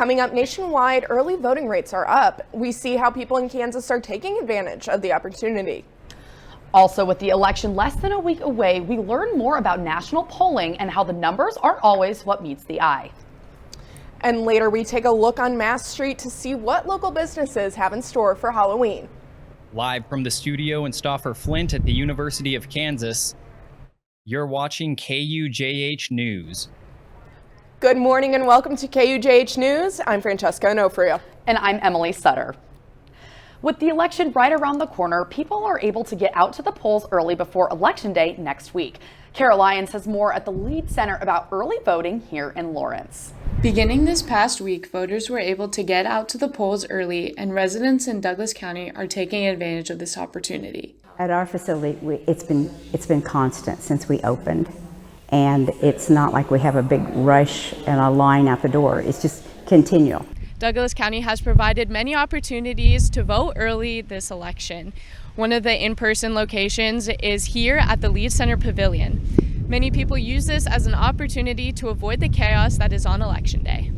Coming up nationwide, early voting rates are up. We see how people in Kansas are taking advantage of the opportunity. Also, with the election less than a week away, we learn more about national polling and how the numbers aren't always what meets the eye. And later we take a look on Mass Street to see what local businesses have in store for Halloween. Live from the studio in Stauffer Flint at the University of Kansas, you're watching KUJH News. Good morning and welcome to KUJH News. I'm Francesca Onofrio. And I'm Emily Sutter. With the election right around the corner, people are able to get out to the polls early before Election Day next week. Kara Lyons has more at the Lead Center about early voting here in Lawrence. Beginning this past week, voters were able to get out to the polls early, and residents in Douglas County are taking advantage of this opportunity. At our facility, it's been constant since we opened, and it's not like we have a big rush and a line out the door. It's just continual. Douglas County has provided many opportunities to vote early this election. One of the in-person locations is here at the Lead Center Pavilion. Many people use this as an opportunity to avoid the chaos that is on Election Day.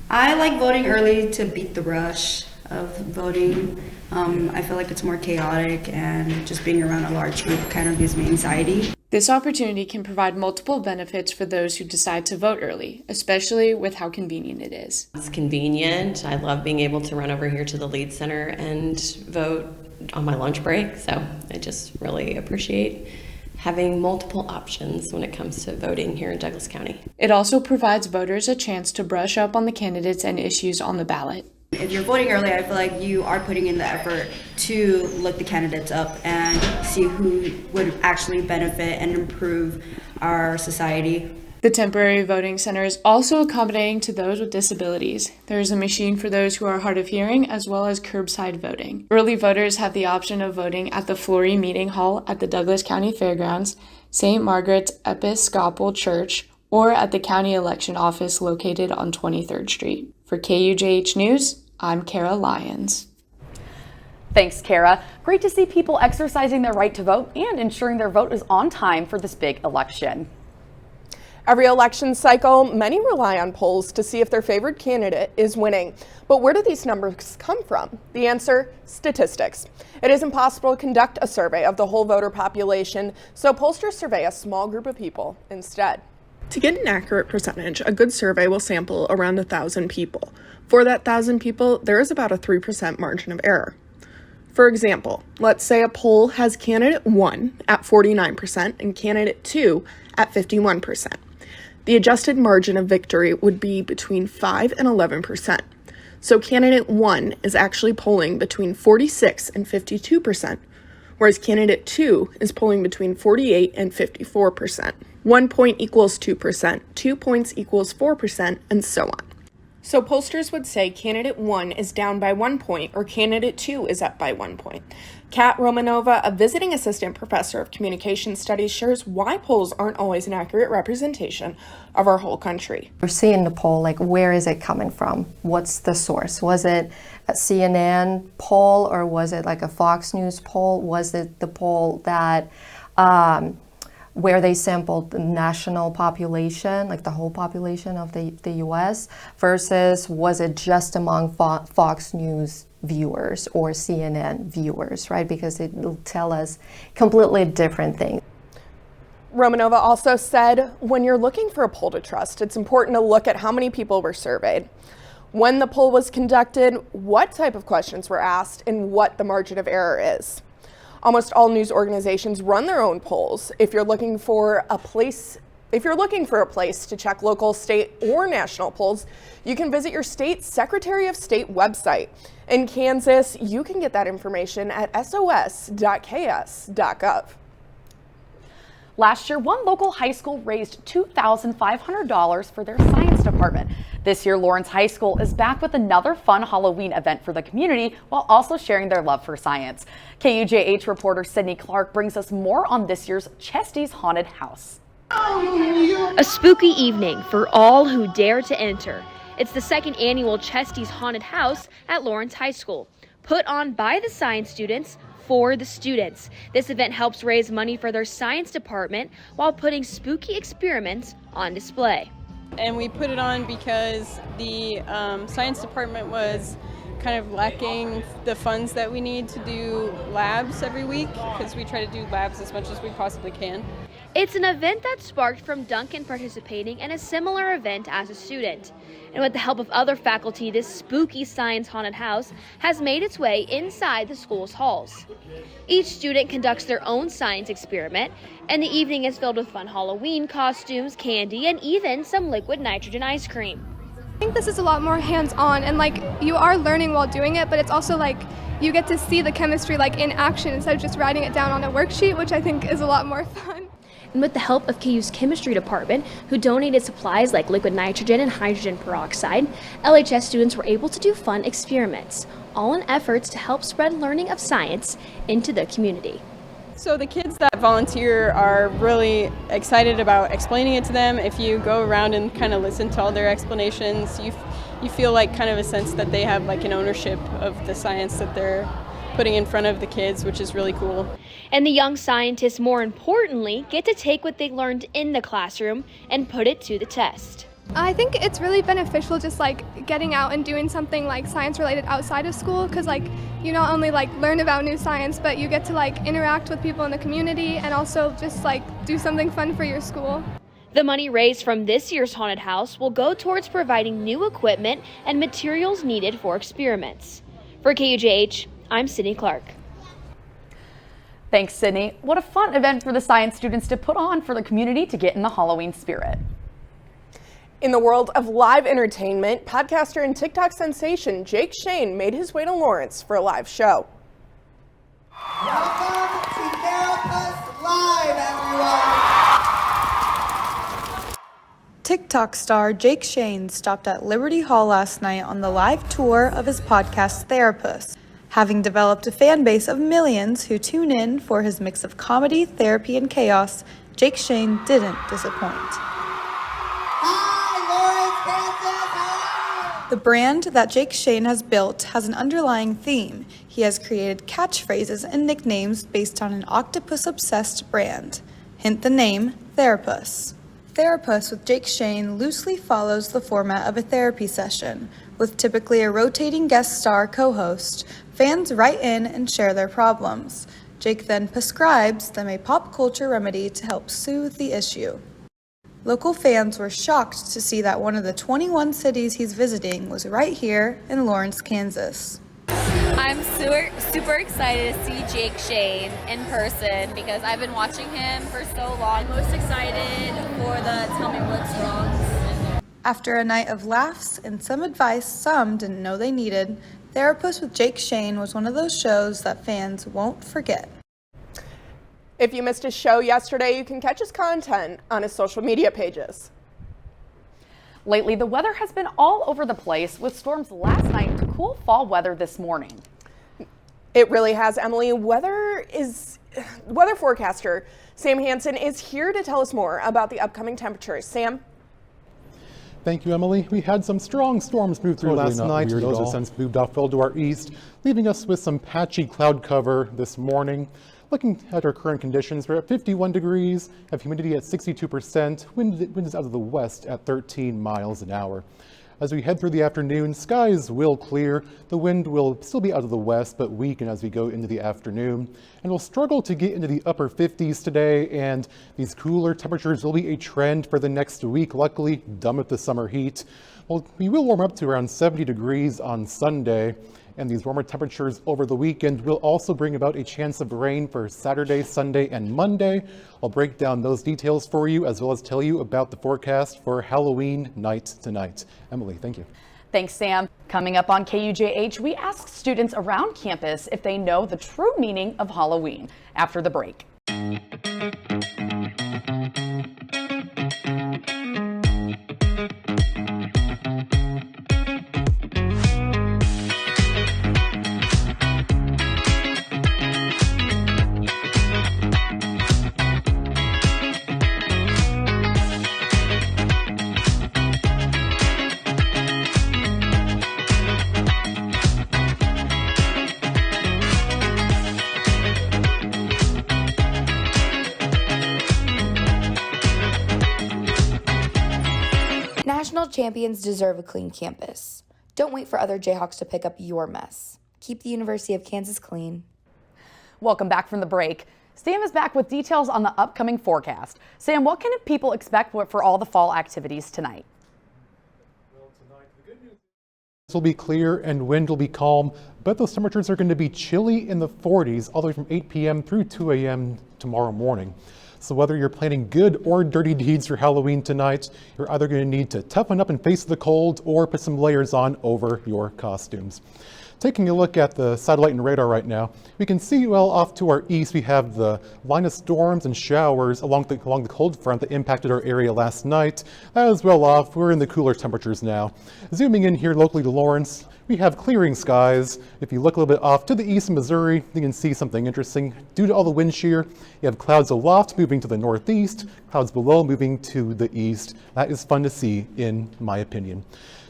I like voting early to beat the rush of voting. I feel like it's more chaotic, and just being around a large group kind of gives me anxiety. This opportunity can provide multiple benefits for those who decide to vote early, especially with how convenient it is. It's convenient. I love being able to run over here to the Lead Center and vote on my lunch break, so I just really appreciate having multiple options when it comes to voting here in Douglas County. It also provides voters a chance to brush up on the candidates and issues on the ballot. If you're voting early, I feel like you are putting in the effort to look the candidates up and see who would actually benefit and improve our society. The temporary voting center is also accommodating to those with disabilities. There is a machine for those who are hard of hearing, as well as curbside voting. Early voters have the option of voting at the Flory Meeting Hall at the Douglas County Fairgrounds, St. Margaret's Episcopal Church, or at the county election office located on 23rd Street. For KUJH News, I'm Kara Lyons. Thanks, Kara. Great to see people exercising their right to vote and ensuring their vote is on time for this big election. Every election cycle, many rely on polls to see if their favorite candidate is winning. But where do these numbers come from? The answer, statistics. It is impossible to conduct a survey of the whole voter population, so pollsters survey a small group of people instead. To get an accurate percentage, a good survey will sample around 1,000 people. For that 1,000 people, there is about a 3% margin of error. For example, let's say a poll has candidate 1 at 49% and candidate 2 at 51%. The adjusted margin of victory would be between 5 and 11%. So candidate 1 is actually polling between 46 and 52%, whereas candidate 2 is polling between 48 and 54%. 1 point equals 2%, 2 points equals 4%, and so on. So pollsters would say candidate 1 is down by 1 point or candidate 2 is up by 1 point. Kat Romanova, a visiting assistant professor of communication studies, shares why polls aren't always an accurate representation of our whole country. We're seeing the poll, like, where is it coming from? What's the source? Was it a CNN poll, or was it like a Fox News poll? Was it the poll that where they sampled the national population, like the whole population of the US, versus was it just among Fox News viewers or CNN viewers, right? Because it will tell us completely different things. Romanova also said, when you're looking for a poll to trust, it's important to look at how many people were surveyed, when the poll was conducted, what type of questions were asked, and what the margin of error is. Almost all news organizations run their own polls. If you're looking for a place to check local, state, or national polls, you can visit your state's Secretary of State website. In Kansas, you can get that information at sos.ks.gov. Last year, one local high school raised $2,500 for their science department. This year, Lawrence High School is back with another fun Halloween event for the community while also sharing their love for science. KUJH reporter Sydney Clark brings us more on this year's Chesty's Haunted House. A spooky evening for all who dare to enter. It's the second annual Chesty's Haunted House at Lawrence High School, put on by the science students for the students. This event helps raise money for their science department while putting spooky experiments on display. And we put it on because the science department was kind of lacking the funds that we need to do labs every week, because we try to do labs as much as we possibly can. It's an event that sparked from Duncan participating in a similar event as a student. And with the help of other faculty, this spooky science haunted house has made its way inside the school's halls. Each student conducts their own science experiment, and the evening is filled with fun Halloween costumes, candy, and even some liquid nitrogen ice cream. I think this is a lot more hands-on, and like you are learning while doing it, but it's also like you get to see the chemistry like in action instead of just writing it down on a worksheet, which I think is a lot more fun. And with the help of KU's chemistry department, who donated supplies like liquid nitrogen and hydrogen peroxide, LHS students were able to do fun experiments, all in efforts to help spread learning of science into the community. So the kids that volunteer are really excited about explaining it to them. If you go around and kind of listen to all their explanations, you feel like kind of a sense that they have like an ownership of the science that they're putting in front of the kids, which is really cool. And the young scientists, more importantly, get to take what they learned in the classroom and put it to the test. I think it's really beneficial just like getting out and doing something like science related outside of school, because like you not only like learn about new science, but you get to like interact with people in the community and also just like do something fun for your school. The money raised from this year's haunted house will go towards providing new equipment and materials needed for experiments. For KUJH, I'm Sydney Clark. Thanks, Sydney. What a fun event for the science students to put on for the community to get in the Halloween spirit. In the world of live entertainment, podcaster and TikTok sensation Jake Shane made his way to Lawrence for a live show. Welcome to Therapist Live, everyone! TikTok star Jake Shane stopped at Liberty Hall last night on the live tour of his podcast Therapist. Having developed a fan base of millions who tune in for his mix of comedy, therapy, and chaos, Jake Shane didn't disappoint. The brand that Jake Shane has built has an underlying theme. He has created catchphrases and nicknames based on an octopus-obsessed brand. Hint the name, Therapist. Therapist with Jake Shane loosely follows the format of a therapy session, with typically a rotating guest star co-host. Fans write in and share their problems. Jake then prescribes them a pop culture remedy to help soothe the issue. Local fans were shocked to see that one of the 21 cities he's visiting was right here in Lawrence, Kansas. I'm super excited to see Jake Shane in person because I've been watching him for so long. I'm most excited for the Tell Me What's Wrong. After a night of laughs and some advice some didn't know they needed, Therapist with Jake Shane was one of those shows that fans won't forget. If you missed his show yesterday, you can catch his content on his social media pages. Lately, the weather has been all over the place, with storms last night to cool fall weather this morning. It really has, Emily. Weather forecaster Sam Hansen is here to tell us more about the upcoming temperatures. Sam? Thank you, Emily. We had some strong storms move through last night. Those have since moved off to our east, leaving us with some patchy cloud cover this morning. Looking at our current conditions, we're at 51 degrees, have humidity at 62%, wind is out of the west at 13 miles an hour. As we head through the afternoon, skies will clear. The wind will still be out of the west, but weaken as we go into the afternoon. And we'll struggle to get into the upper 50s today, and these cooler temperatures will be a trend for the next week. Luckily, done with the summer heat. Well, we will warm up to around 70 degrees on Sunday. And these warmer temperatures over the weekend will also bring about a chance of rain for Saturday, Sunday, and Monday. I'll break down those details for you, as well as tell you about the forecast for Halloween night tonight. Emily, thank you. Thanks, Sam. Coming up on KUJH, we ask students around campus if they know the true meaning of Halloween. After the break. champions deserve a clean campus. Don't wait for other Jayhawks to pick up your mess. Keep the University of Kansas clean. Welcome back from the break. Sam is back with details on the upcoming forecast. Sam, what can people expect for all the fall activities tonight? Will be clear and wind will be calm, but those temperatures are going to be chilly in the 40s all the way from 8 p.m. through 2 a.m. tomorrow morning. So whether you're planning good or dirty deeds for Halloween tonight, you're either going to need to toughen up and face the cold or put some layers on over your costumes. Taking a look at the satellite and radar right now, we can see well off to our east we have the line of storms and showers along the cold front that impacted our area last night. As well off, we're in the cooler temperatures now. Zooming in here locally to Lawrence, we have clearing skies. If you look a little bit off to the east in Missouri, you can see something interesting. Due to all the wind shear, you have clouds aloft moving to the northeast, clouds below moving to the east. That is fun to see, in my opinion.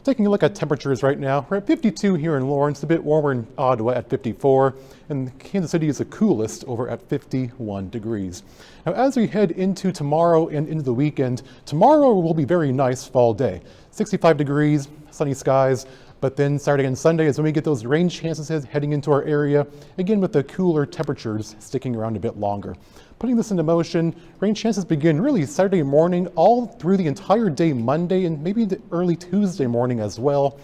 Taking a look at temperatures right now, we're at 52 here in Lawrence, a bit warmer in Ottawa at 54, and Kansas City is the coolest over at 51 degrees. Now, as we head into tomorrow and into the weekend, tomorrow will be a very nice fall day. 65 degrees, sunny skies, but then Saturday and Sunday is when we get those rain chances heading into our area, again with the cooler temperatures sticking around a bit longer. Putting this into motion, rain chances begin really Saturday morning all through the entire day Monday and maybe the early Tuesday morning as well.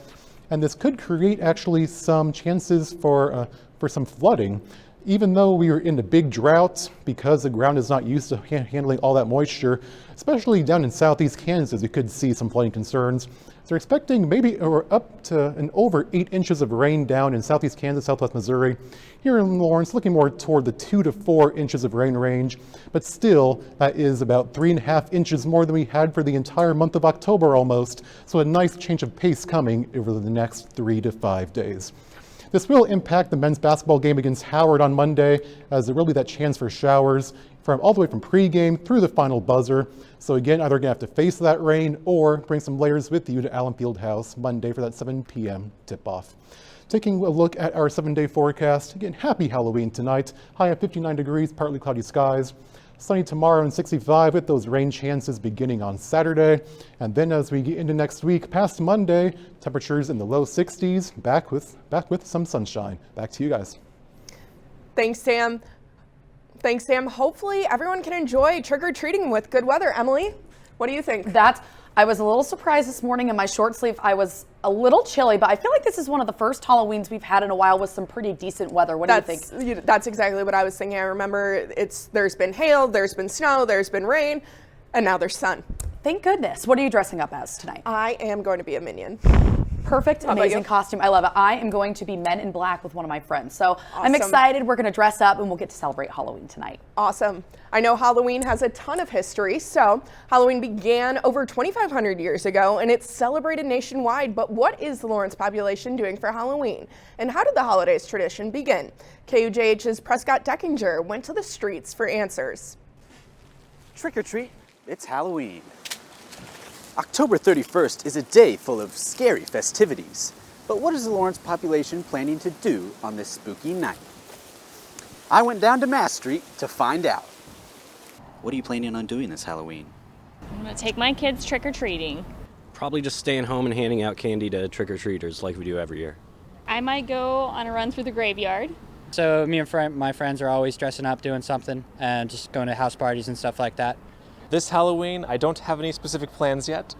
And this could create actually some chances for some flooding. Even though we are in a big drought because the ground is not used to handling all that moisture, especially down in southeast Kansas, we could see some flooding concerns. So they're expecting maybe up to and over 8 inches of rain down in southeast Kansas, southwest Missouri. Here in Lawrence, looking more toward the 2 to 4 inches of rain range, but still that is about 3.5 inches more than we had for the entire month of October almost. So a nice change of pace coming over the next 3 to 5 days. This will impact the men's basketball game against Howard on Monday, as there will be that chance for showers from all the way from pregame through the final buzzer. So again, either gonna have to face that rain or bring some layers with you to Allen Fieldhouse Monday for that 7 p.m. tip-off. Taking a look at our 7-day forecast, again, happy Halloween tonight. High at 59 degrees, partly cloudy skies. Sunny tomorrow and 65 with those rain chances beginning on Saturday. And then as we get into next week, past Monday, temperatures in the low 60s, back with some sunshine. Back to you guys. Thanks, Sam. Hopefully everyone can enjoy trick-or-treating with good weather. Emily, what do you think? I was a little surprised this morning in my short sleeve. I was a little chilly, but I feel like this is one of the first Halloweens we've had in a while with some pretty decent weather. What do you think? That's exactly what I was thinking. I remember there's been hail, there's been snow, there's been rain, and now there's sun. Thank goodness. What are you dressing up as tonight? I am going to be a minion. Perfect, amazing costume. I love it. I am going to be Men in Black with one of my friends. So awesome. I'm excited. We're going to dress up and we'll get to celebrate Halloween tonight. Awesome. I know Halloween has a ton of history. So Halloween began over 2,500 years ago and it's celebrated nationwide. But what is the Lawrence population doing for Halloween? And how did the holidays tradition begin? KUJH's Prescott Deckinger went to the streets for answers. Trick or treat, it's Halloween. October 31st is a day full of scary festivities. But what is the Lawrence population planning to do on this spooky night? I went down to Mass Street to find out. What are you planning on doing this Halloween? I'm going to take my kids trick-or-treating. Probably just staying home and handing out candy to trick-or-treaters like we do every year. I might go on a run through the graveyard. So me and my friends are always dressing up, doing something, and just going to house parties and stuff like that. This Halloween, I don't have any specific plans yet.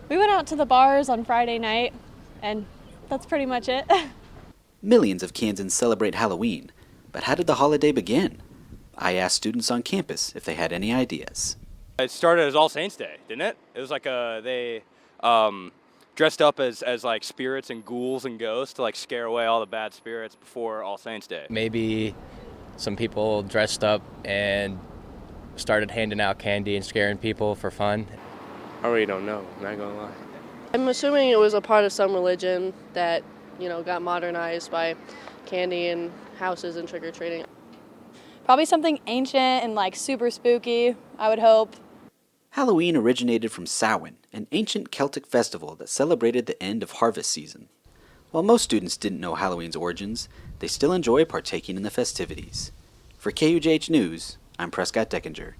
We went out to the bars on Friday night, and that's pretty much it. Millions of Kansans celebrate Halloween, but how did the holiday begin? I asked students on campus if they had any ideas. It started as All Saints Day, didn't it? It was like they dressed up as like spirits and ghouls and ghosts to like scare away all the bad spirits before All Saints Day. Maybe some people dressed up and started handing out candy and scaring people for fun. I really don't know, I'm not gonna lie. I'm assuming it was a part of some religion that, got modernized by candy and houses and trick-or-treating. Probably something ancient and like super spooky, I would hope. Halloween originated from Samhain, an ancient Celtic festival that celebrated the end of harvest season. While most students didn't know Halloween's origins, they still enjoy partaking in the festivities. For KUJH News, I'm Prescott Deckinger.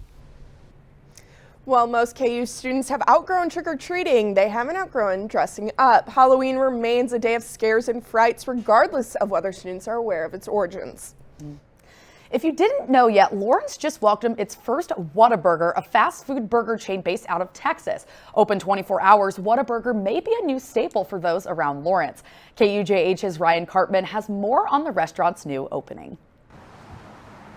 While most KU students have outgrown trick-or-treating, they haven't outgrown dressing up. Halloween remains a day of scares and frights regardless of whether students are aware of its origins. If you didn't know yet, Lawrence just welcomed its first Whataburger, a fast food burger chain based out of Texas. Open 24 hours, Whataburger may be a new staple for those around Lawrence. KUJH's Ryan Cartman has more on the restaurant's new opening.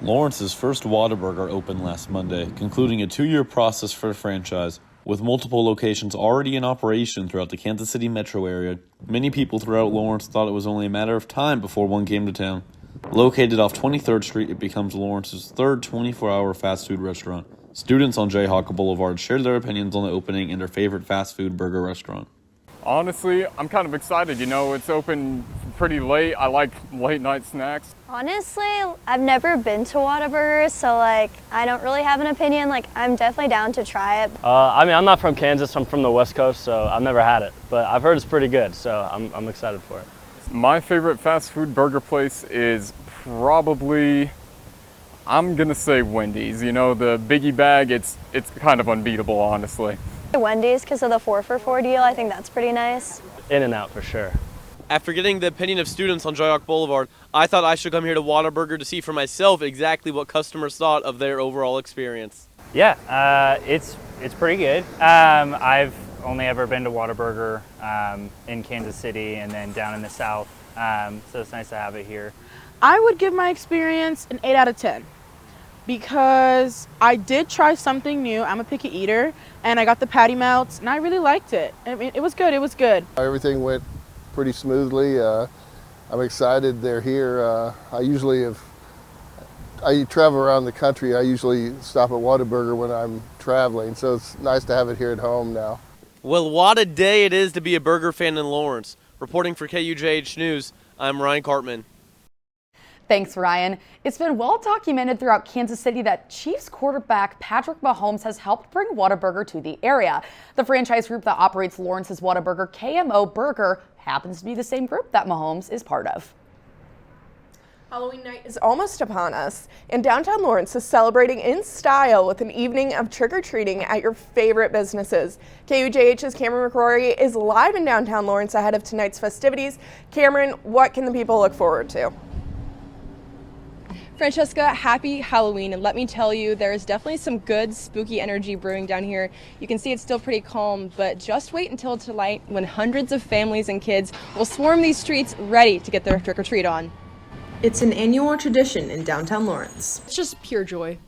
Lawrence's first Whataburger opened last Monday, concluding a 2-year process for the franchise. With multiple locations already in operation throughout the Kansas City metro area, many people throughout Lawrence thought it was only a matter of time before one came to town. Located off 23rd Street, it becomes Lawrence's third 24-hour fast food restaurant. Students on Jayhawk Boulevard shared their opinions on the opening and their favorite fast food burger restaurant. Honestly, I'm kind of excited. You know, it's open pretty late. I like late night snacks. Honestly, I've never been to Whataburger, so I don't really have an opinion. I'm definitely down to try it. I mean, I'm not from Kansas, I'm from the West Coast, so I've never had it, but I've heard it's pretty good, so I'm excited for it. My favorite fast food burger place is probably, I'm gonna say Wendy's. You know, the biggie bag, it's kind of unbeatable, honestly. Wendy's because of the 4 for $4 deal. I think that's pretty nice. In-N-Out for sure. After getting the opinion of students on Jayhawk Boulevard, I thought I should come here to Whataburger to see for myself exactly what customers thought of their overall experience. Yeah, it's pretty good. I've only ever been to Whataburger in Kansas City and then down in the South, so it's nice to have it here. I would give my experience an 8 out of 10 because I did try something new. I'm a picky eater, and I got the patty melts, and I really liked it. I mean, it was good. It was good. Everything went pretty smoothly. I'm excited they're here. I travel around the country. I usually stop at Whataburger when I'm traveling, so it's nice to have it here at home now. Well, what a day it is to be a burger fan in Lawrence. Reporting for KUJH News, I'm Ryan Cartman. Thanks, Ryan. It's been well documented throughout Kansas City that Chiefs quarterback Patrick Mahomes has helped bring Whataburger to the area. The franchise group that operates Lawrence's Whataburger, KMO Burger, happens to be the same group that Mahomes is part of. Halloween night is almost upon us, and downtown Lawrence is celebrating in style with an evening of trick-or-treating at your favorite businesses. KUJH's Cameron McCrory is live in downtown Lawrence ahead of tonight's festivities. Cameron, what can the people look forward to? Francesca, happy Halloween, and let me tell you, there is definitely some good spooky energy brewing down here. You can see it's still pretty calm, but just wait until tonight when hundreds of families and kids will swarm these streets ready to get their trick-or-treat on. It's an annual tradition in downtown Lawrence. It's just pure joy.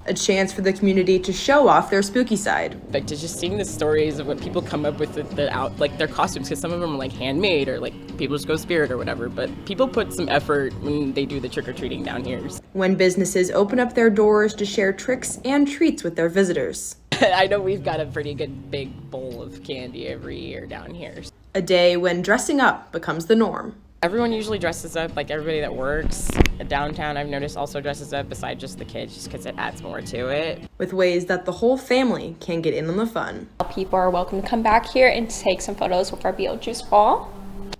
A chance for the community to show off their spooky side. Like just seeing the stories of what people come up with their costumes, because some of them are handmade or people just go spirit or whatever, but people put some effort when they do the trick-or-treating down here. When businesses open up their doors to share tricks and treats with their visitors. I know we've got a pretty good big bowl of candy every year down here. A day when dressing up becomes the norm. Everyone usually dresses up, everybody that works downtown, I've noticed, also dresses up besides just the kids, just because it adds more to it. With ways that the whole family can get in on the fun. People are welcome to come back here and take some photos with our Beetlejuice ball.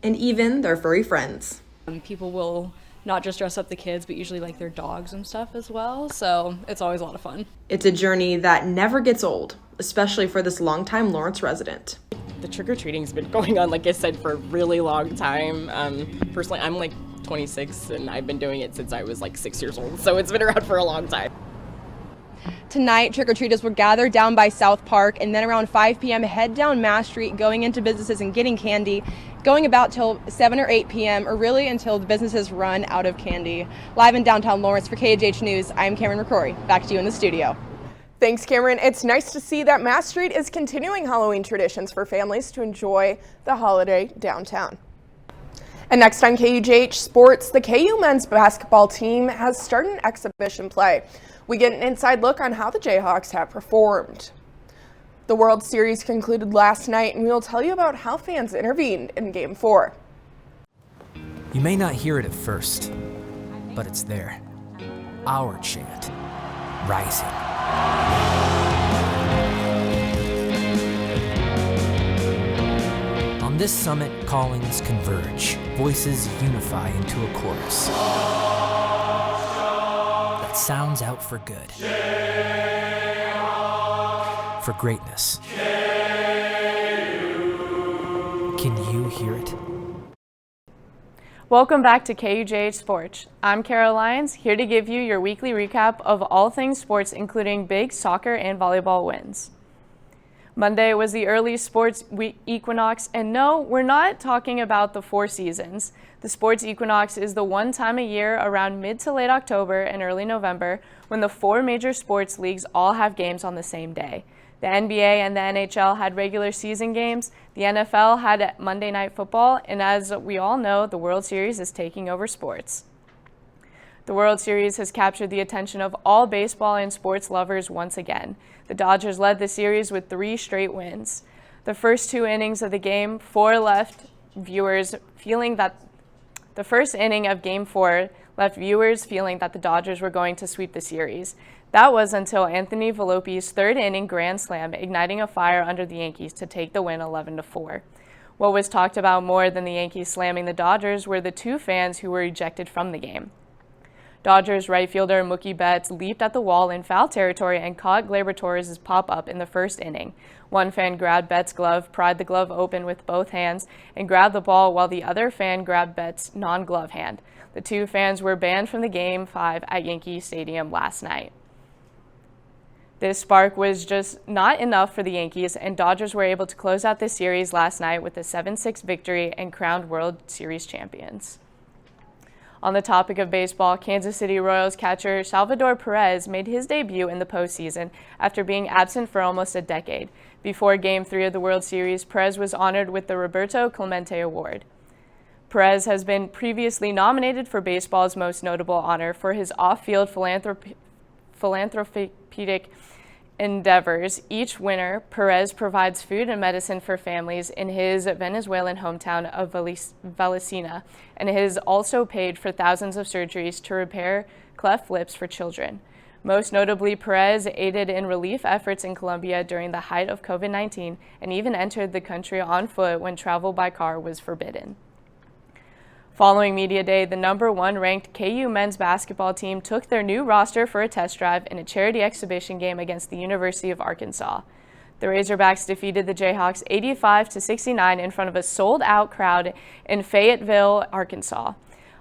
And even their furry friends. People will not just dress up the kids, but usually their dogs and stuff as well, so it's always a lot of fun. It's a journey that never gets old, especially for this longtime Lawrence resident. The trick-or-treating's been going on, like I said, for a really long time. Personally, I'm 26 and I've been doing it since I was 6 years old, so it's been around for a long time. Tonight, trick-or-treaters will gather down by South Park and then around 5 p.m. head down Mass Street, going into businesses and getting candy, going about till 7 or 8 p.m. or really until the businesses run out of candy. Live in downtown Lawrence for KUJH News, I'm Cameron McCrory. Back to you in the studio. Thanks, Cameron. It's nice to see that Mass Street is continuing Halloween traditions for families to enjoy the holiday downtown. And next on KUJH Sports, the KU men's basketball team has started an exhibition play. We get an inside look on how the Jayhawks have performed. The World Series concluded last night, and we will tell you about how fans intervened in Game 4. You may not hear it at first, but it's there. Our chant, rising. On this summit, callings converge, voices unify into a chorus that sounds out for good. for greatness. Can you hear it? Welcome back to KUJH Sports. I'm Kara Lyons, here to give you your weekly recap of all things sports, including big soccer and volleyball wins. Monday was the early sports equinox, and no, we're not talking about the 4 seasons. The sports equinox is the one time a year around mid to late October and early November when the 4 major sports leagues all have games on the same day. The NBA and the NHL had regular season games, the NFL had Monday Night Football, and as we all know, the World Series is taking over sports. The World Series has captured the attention of all baseball and sports lovers once again. The Dodgers led the series with 3 straight wins. The first 2 innings of the game, 4 left viewers feeling that the first inning of Game 4 left viewers feeling that the Dodgers were going to sweep the series. That was until Anthony Volpe's 3rd inning grand slam, igniting a fire under the Yankees to take the win 11-4. What was talked about more than the Yankees slamming the Dodgers were the 2 fans who were ejected from the game. Dodgers right fielder Mookie Betts leaped at the wall in foul territory and caught Gleyber Torres' pop-up in the first inning. One fan grabbed Betts' glove, pried the glove open with both hands, and grabbed the ball while the other fan grabbed Betts' non-glove hand. The 2 fans were banned from the Game 5 at Yankee Stadium last night. This spark was just not enough for the Yankees, and Dodgers were able to close out this series last night with a 7-6 victory and crowned World Series champions. On the topic of baseball, Kansas City Royals catcher Salvador Perez made his debut in the postseason after being absent for almost a decade. Before Game 3 of the World Series, Perez was honored with the Roberto Clemente Award. Perez has been previously nominated for baseball's most notable honor for his off-field philanthropic endeavors. Each winter, Perez provides food and medicine for families in his Venezuelan hometown of Valicina, and has also paid for thousands of surgeries to repair cleft lips for children. Most notably, Perez aided in relief efforts in Colombia during the height of COVID-19 and even entered the country on foot when travel by car was forbidden. Following Media Day, the number 1 ranked KU men's basketball team took their new roster for a test drive in a charity exhibition game against the University of Arkansas. The Razorbacks defeated the Jayhawks 85-69 in front of a sold-out crowd in Fayetteville, Arkansas.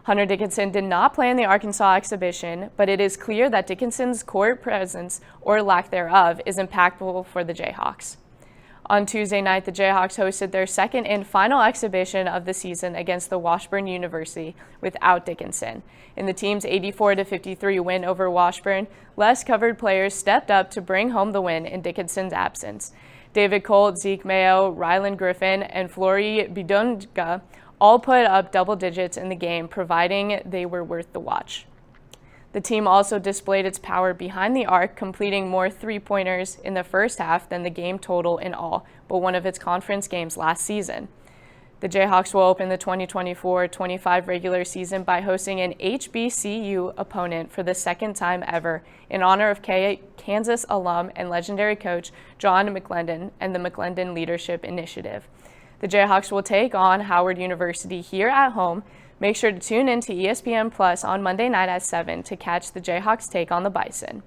Hunter Dickinson did not play in the Arkansas exhibition, but it is clear that Dickinson's court presence, or lack thereof, is impactful for the Jayhawks. On Tuesday night, the Jayhawks hosted their second and final exhibition of the season against the Washburn University without Dickinson. In the team's 84-53 win over Washburn, less covered players stepped up to bring home the win in Dickinson's absence. David Colt, Zeke Mayo, Rylan Griffin, and Flory Bidonga all put up double digits in the game, providing they were worth the watch. The team also displayed its power behind the arc, completing more three-pointers in the first half than the game total in all, but one of its conference games last season. The Jayhawks will open the 2024-25 regular season by hosting an HBCU opponent for the second time ever in honor of Kansas alum and legendary coach John McClendon and the McClendon Leadership Initiative. The Jayhawks will take on Howard University here at home. Make sure to tune in to ESPN Plus on Monday night at 7 to catch the Jayhawks take on the Bison.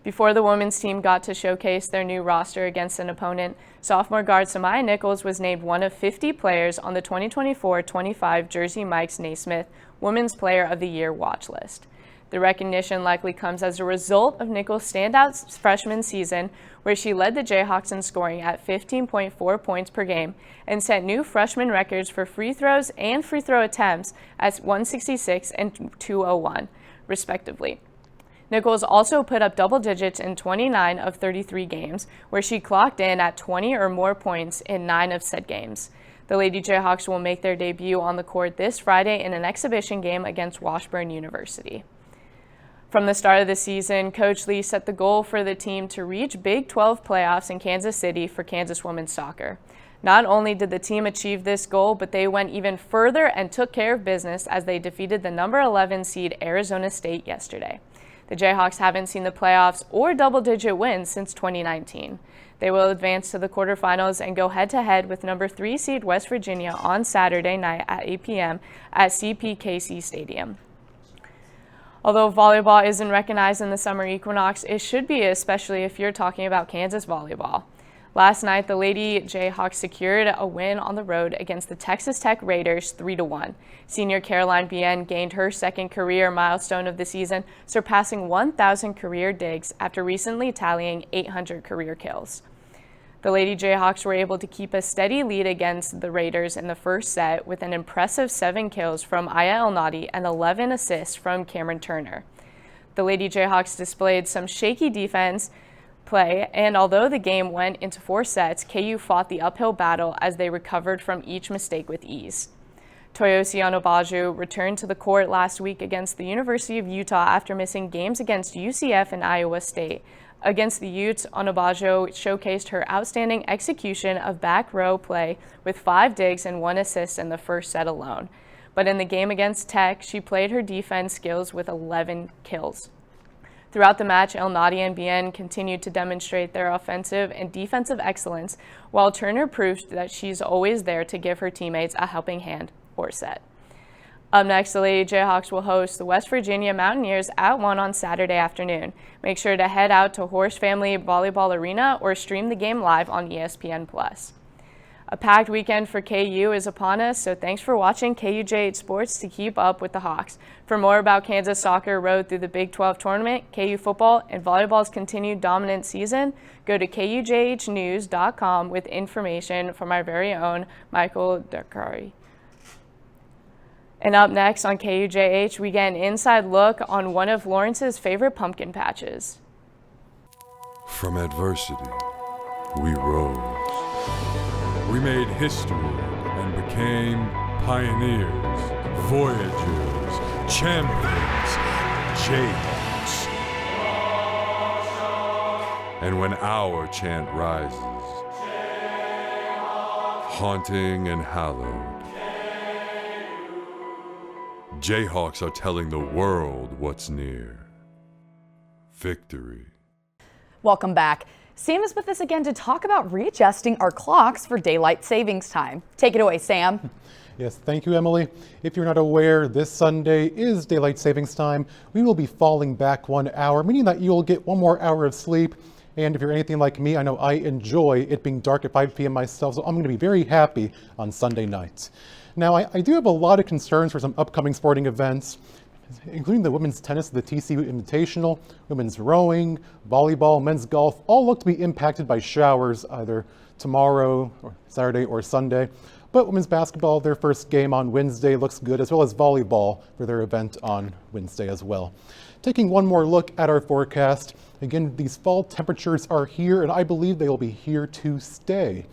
Before the women's team got to showcase their new roster against an opponent, sophomore guard Samaya Nichols was named one of 50 players on the 2024-25 Jersey Mike's Naismith Women's Player of the Year watch list. The recognition likely comes as a result of Nichols' standout freshman season, where she led the Jayhawks in scoring at 15.4 points per game and set new freshman records for free throws and free throw attempts at 166 and 201, respectively. Nichols also put up double digits in 29 of 33 games, where she clocked in at 20 or more points in 9 of said games. The Lady Jayhawks will make their debut on the court this Friday in an exhibition game against Washburn University. From the start of the season, Coach Lee set the goal for the team to reach Big 12 playoffs in Kansas City for Kansas women's soccer. Not only did the team achieve this goal, but they went even further and took care of business as they defeated the number 11 seed Arizona State yesterday. The Jayhawks haven't seen the playoffs or double-digit wins since 2019. They will advance to the quarterfinals and go head-to-head with number 3 seed West Virginia on Saturday night at 8 p.m. at CPKC Stadium. Although volleyball isn't recognized in the summer equinox, it should be, especially if you're talking about Kansas volleyball. Last night, the Lady Jayhawks secured a win on the road against the Texas Tech Raiders 3-1. Senior Caroline Bien gained her second career milestone of the season, surpassing 1,000 career digs after recently tallying 800 career kills. The Lady Jayhawks were able to keep a steady lead against the Raiders in the first set with an impressive 7 kills from Aya El-Nadi and 11 assists from Cameron Turner. The Lady Jayhawks displayed some shaky defense play, and although the game went into 4 sets, KU fought the uphill battle as they recovered from each mistake with ease. Toyosi Onobaju returned to the court last week against the University of Utah after missing games against UCF and Iowa State. Against the Utes, Onobaju showcased her outstanding execution of back row play with 5 digs and 1 assist in the first set alone. But in the game against Tech, she played her defense skills with 11 kills. Throughout the match, El-Nadi and Bien continued to demonstrate their offensive and defensive excellence, while Turner proved that she's always there to give her teammates a helping hand or set. Up next, the Lady Jayhawks will host the West Virginia Mountaineers at 1 on Saturday afternoon. Make sure to head out to Horse Family Volleyball Arena or stream the game live on ESPN+. A packed weekend for KU is upon us, so thanks for watching KUJH Sports to keep up with the Hawks. For more about Kansas soccer road through the Big 12 tournament, KU football, and volleyball's continued dominant season, go to KUJHnews.com with information from our very own Michael Dakari. And up next on KUJH, we get an inside look on one of Lawrence's favorite pumpkin patches. From adversity, we rose. We made history and became pioneers, voyagers, champions, Jayhawks. And when our chant rises, haunting and hallowed, Jayhawks are telling the world what's near. Victory. Welcome back. Sam is with us again to talk about readjusting our clocks for daylight savings time. Take it away, Sam. Yes, thank you, Emily. If you're not aware, this Sunday is daylight savings time. We will be falling back 1 hour, meaning that you'll get 1 more hour of sleep. And if you're anything like me, I know I enjoy it being dark at 5 p.m. myself, so I'm going to be very happy on Sunday nights. Now, I do have a lot of concerns for some upcoming sporting events, including the women's tennis, the TCU Invitational, women's rowing, volleyball, men's golf, all look to be impacted by showers either tomorrow, or Saturday, or Sunday. But women's basketball, their first game on Wednesday looks good, as well as volleyball for their event on Wednesday as well. Taking one more look at our forecast, again, these fall temperatures are here, and I believe they will be here to stay.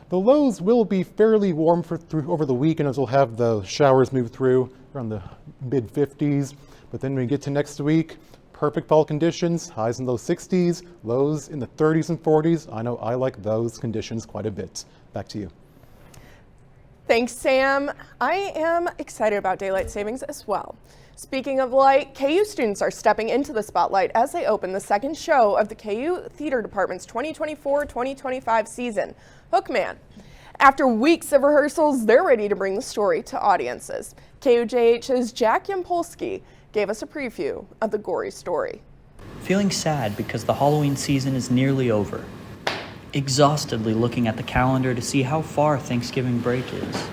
The lows will be fairly warm over the weekend as we'll have the showers move through around the mid-50s. But then when we get to next week, perfect fall conditions, highs in those 60s, lows in the 30s and 40s. I know I like those conditions quite a bit. Back to you. Thanks, Sam. I am excited about daylight savings as well. Speaking of light, KU students are stepping into the spotlight as they open the second show of the KU Theater Department's 2024-2025 season, Hookman. After weeks of rehearsals, they're ready to bring the story to audiences. KUJH's Jack Yampolsky gave us a preview of the gory story. Feeling sad because the Halloween season is nearly over. Exhaustedly looking at the calendar to see how far Thanksgiving break is.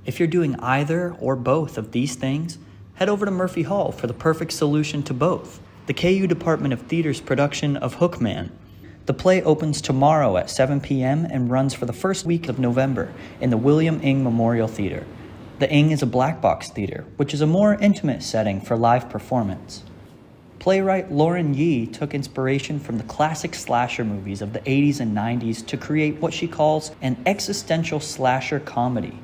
If you're doing either or both of these things, head over to Murphy Hall for the perfect solution to both. The KU Department of Theater's production of Hookman. The play opens tomorrow at 7 p.m. and runs for the first week of November in the William Ng Memorial Theater. The Ng is a black box theater, which is a more intimate setting for live performance. Playwright Lauren Yee took inspiration from the classic slasher movies of the 80s and 90s to create what she calls an existential slasher comedy.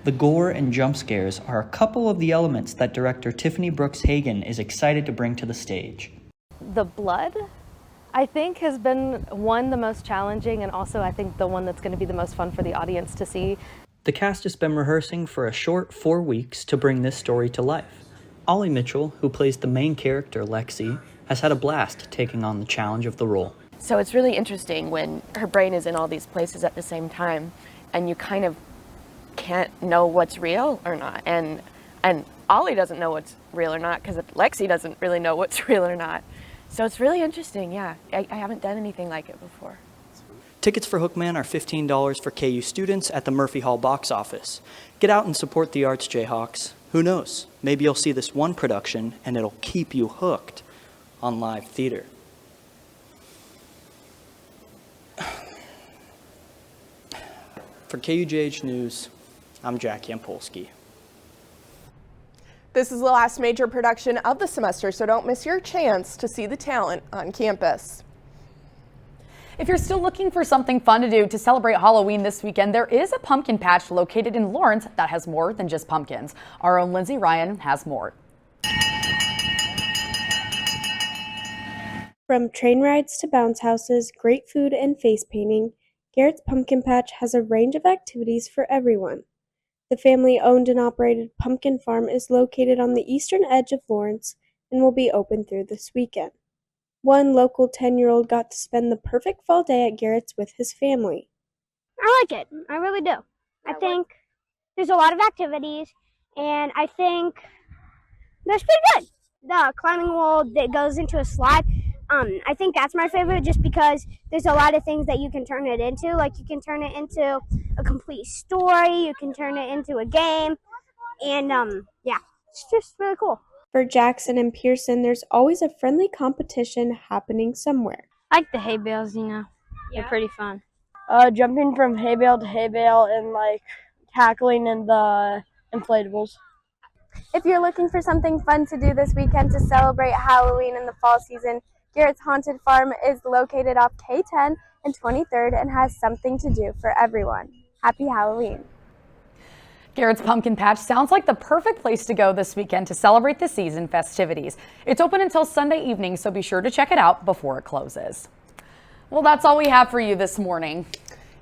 The gore and jump scares are a couple of the elements that director Tiffany Brooks Hagen is excited to bring to the stage. The blood, I think, has been the most challenging, and also I think the one that's going to be the most fun for the audience to see. The cast has been rehearsing for a short 4 weeks to bring this story to life. Ollie Mitchell, who plays the main character, Lexi, has had a blast taking on the challenge of the role. So it's really interesting when her brain is in all these places at the same time, and you kind of can't know what's real or not. And And Ollie doesn't know what's real or not because Lexi doesn't really know what's real or not. So it's really interesting, yeah. I haven't done anything like it before. Tickets for Hookman are $15 for KU students at the Murphy Hall box office. Get out and support the arts, Jayhawks. Who knows? Maybe you'll see this one production and it'll keep you hooked on live theater. For KUJH News, I'm Jack Yampolsky. This is the last major production of the semester, so don't miss your chance to see the talent on campus. If you're still looking for something fun to do to celebrate Halloween this weekend, there is a pumpkin patch located in Lawrence that has more than just pumpkins. Our own Lindsay Ryan has more. From train rides to bounce houses, great food, and face painting, Garrett's Pumpkin Patch has a range of activities for everyone. The family-owned and operated pumpkin farm is located on the eastern edge of Lawrence and will be open through this weekend. One local 10-year-old got to spend the perfect fall day at Garrett's with his family. I like it. I really do. I think there's a lot of activities, and I think that's pretty good. The climbing wall that goes into a slide, I think that's my favorite just because there's a lot of things that you can turn it into. Like you can turn it into a complete story, you can turn it into a game, and yeah, it's just really cool. For Jackson and Pearson, there's always a friendly competition happening somewhere. I like the hay bales, you know. They're pretty fun. Jumping from hay bale to hay bale and like tackling in the inflatables. If you're looking for something fun to do this weekend to celebrate Halloween in the fall season, Garrett's Haunted Farm is located off K10 and 23rd and has something to do for everyone. Happy Halloween. Garrett's Pumpkin Patch sounds like the perfect place to go this weekend to celebrate the season festivities. It's open until Sunday evening, so be sure to check it out before it closes. Well, that's all we have for you this morning.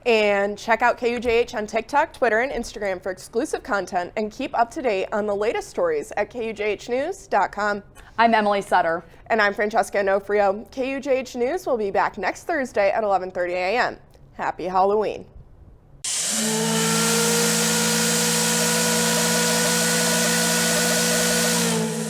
And check out KUJH on TikTok, Twitter, and Instagram for exclusive content and keep up to date on the latest stories at KUJHnews.com. I'm Emily Sutter. And I'm Francesca Onofrio. KUJH News will be back next Thursday at 11:30 a.m. Happy Halloween.